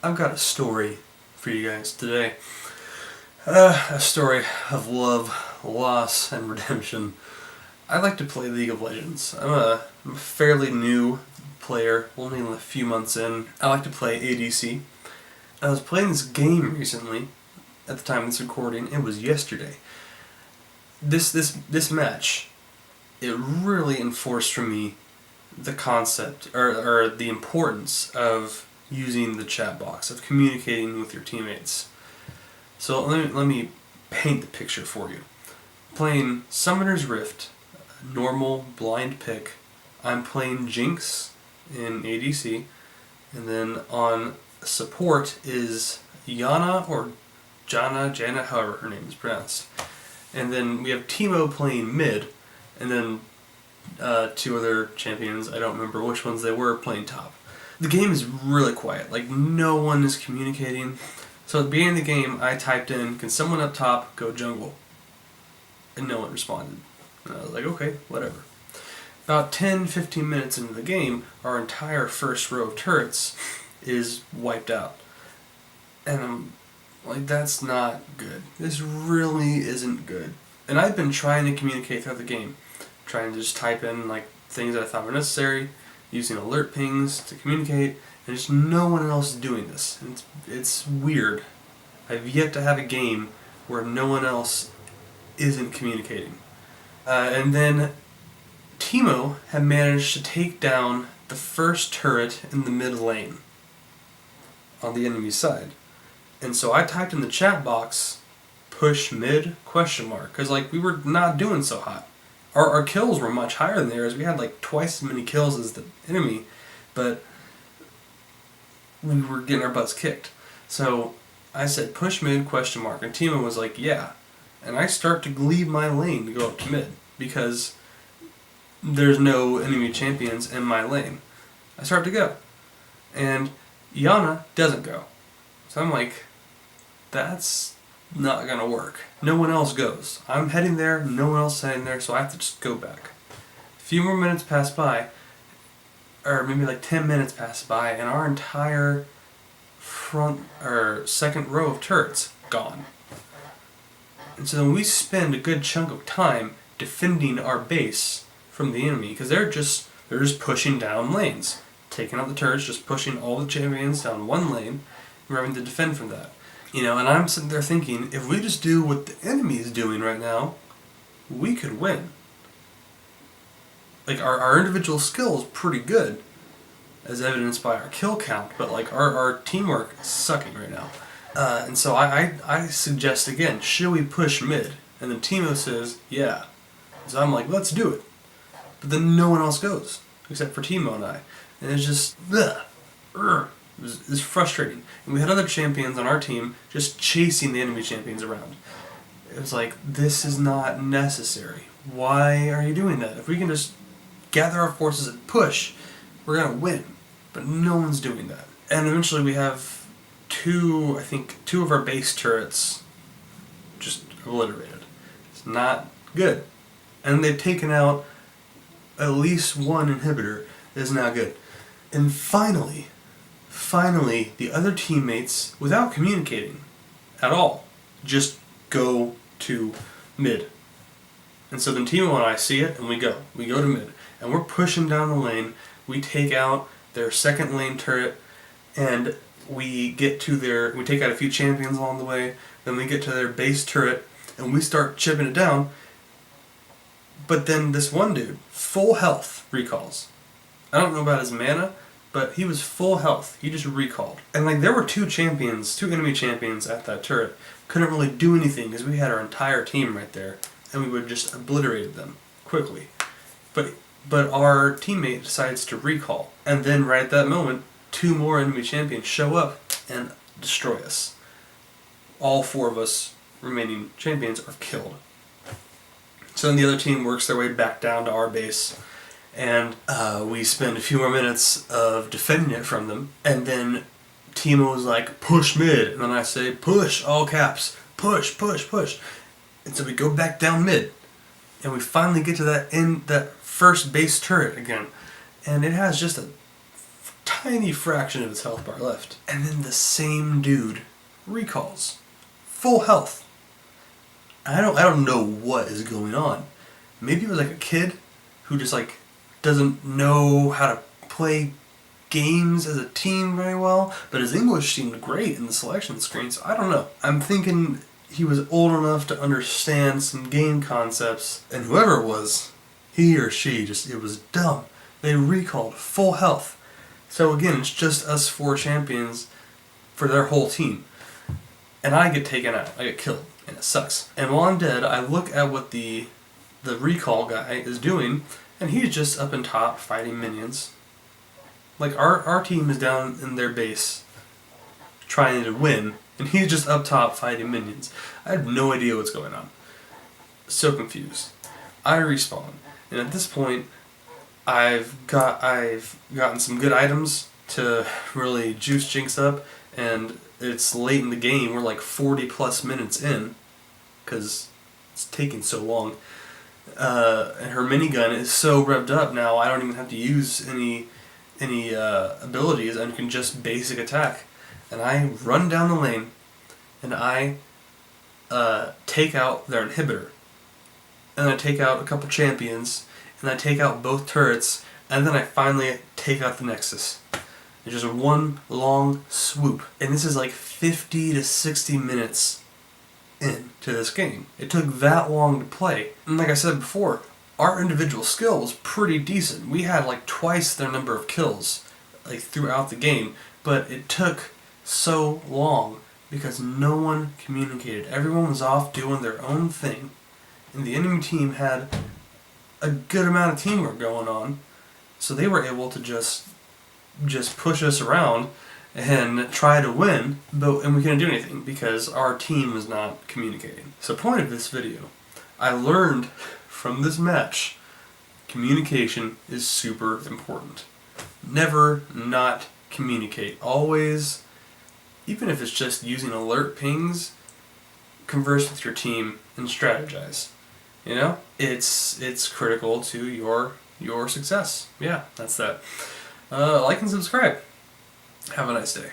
I've got a story for you guys today. A story of love, loss, and redemption. I like to play League of Legends. I'm a fairly new player, only a few months in. I like to play ADC. I was playing this game recently. At the time of this recording, it was yesterday. This match, it really enforced for me the concept or the importance of using the chat box, of communicating with your teammates. So let me paint the picture for you. Playing Summoner's Rift, normal blind pick. I'm playing Jinx in ADC, and then on support is Yana or Jana, however her name is pronounced. And then we have Teemo playing mid, and then two other champions, I don't remember which ones they were, playing top. The game is really quiet, like no one is communicating. So at the beginning of the game, I typed in, "Can someone up top go jungle?" And no one responded. And I was like, okay, whatever. About 10-15 minutes into the game, our entire first row of turrets is wiped out. And I'm like, that's not good. This really isn't good. And I've been trying to communicate throughout the game. Trying to just type in like things that I thought were necessary, using alert pings to communicate, and just no one else is doing this. And it's weird. I've yet to have a game where no one else isn't communicating. And then Teemo had managed to take down the first turret in the mid lane on the enemy side. And so I typed in the chat box, "push mid?" because like we were not doing so hot. Our kills were much higher than theirs. We had like twice as many kills as the enemy, but we were getting our butts kicked. So I said, "push mid?" and Teemo was like, "yeah." And I start to leave my lane to go up to mid because there's no enemy champions in my lane. I start to go. And Yana doesn't go. So I'm like, that's not gonna work. No one else goes. I'm heading there, no one else is heading there, so I have to just go back. A few more minutes pass by, or maybe like 10 minutes pass by, and our entire front or second row of turrets gone. And so then we spend a good chunk of time defending our base from the enemy, because they're just pushing down lanes, taking out the turrets, just pushing all the champions down one lane, and we're having to defend from that. You know, and I'm sitting there thinking, if we just do what the enemy is doing right now, we could win. Like, our individual skill is pretty good, as evidenced by our kill count, but like our teamwork is sucking right now. And so I suggest again, should we push mid? And then Teemo says, yeah. So I'm like, let's do it. But then no one else goes, except for Teemo and I. And it's just, it's frustrating. And we had other champions on our team just chasing the enemy champions around. It was like, this is not necessary. Why are you doing that? If we can just gather our forces and push, we're going to win. But no one's doing that. And eventually we have two of our base turrets just obliterated. It's not good. And they've taken out at least one inhibitor that is not good. And finally, the other teammates, without communicating at all, just go to mid. And so then Teemo and I see it, and we go to mid. And we're pushing down the lane, we take out their second lane turret, and we take out a few champions along the way, then we get to their base turret, and we start chipping it down. But then this one dude, full health, recalls. I don't know about his mana, but he was full health. He just recalled. And like there were two enemy champions at that turret. Couldn't really do anything because we had our entire team right there, and we would just obliterated them quickly. But our teammate decides to recall, and then right at that moment, two more enemy champions show up and destroy us. All four of us remaining champions are killed. So then the other team works their way back down to our base, and we spend a few more minutes of defending it from them, and then Teemo was like, "push mid," and then I say, "push," all caps, "push, push, push." And so we go back down mid, and we finally get to that first base turret again, and it has just a tiny fraction of its health bar left. And then the same dude recalls. Full health. I don't know what is going on. Maybe it was like a kid who just like doesn't know how to play games as a team very well, but his English seemed great in the selection screen, so I don't know. I'm thinking he was old enough to understand some game concepts, and whoever it was, he or she it was dumb. They recalled full health. So again, it's just us 4 champions for their whole team. And I get taken out. I get killed. And it sucks. And while I'm dead, I look at what the recall guy is doing, and he's just up in top fighting minions. Like, our team is down in their base trying to win, and he's just up top fighting minions. I have no idea what's going on. So confused. I respawn. And at this point, I've gotten some good items to really juice Jinx up, and it's late in the game. We're like 40 plus minutes in, because it's taking so long. And her minigun is so revved up now, I don't even have to use any abilities, and can just basic attack. And I run down the lane, and I take out their inhibitor. And I take out a couple champions, and I take out both turrets, and then I finally take out the Nexus. It's just one long swoop. And this is like 50 to 60 minutes into this game. It took that long to play. And like I said before, our individual skill was pretty decent. We had like twice their number of kills like throughout the game, but it took so long because no one communicated. Everyone was off doing their own thing, and the enemy team had a good amount of teamwork going on, so they were able to just push us around and try to win, and we couldn't do anything because our team was not communicating. So point of this video, I learned from this match, communication is super important. Never not communicate. Always, even if it's just using alert pings, converse with your team and strategize. You know? It's critical to your success. Yeah, that's that. Like and subscribe. Have a nice day.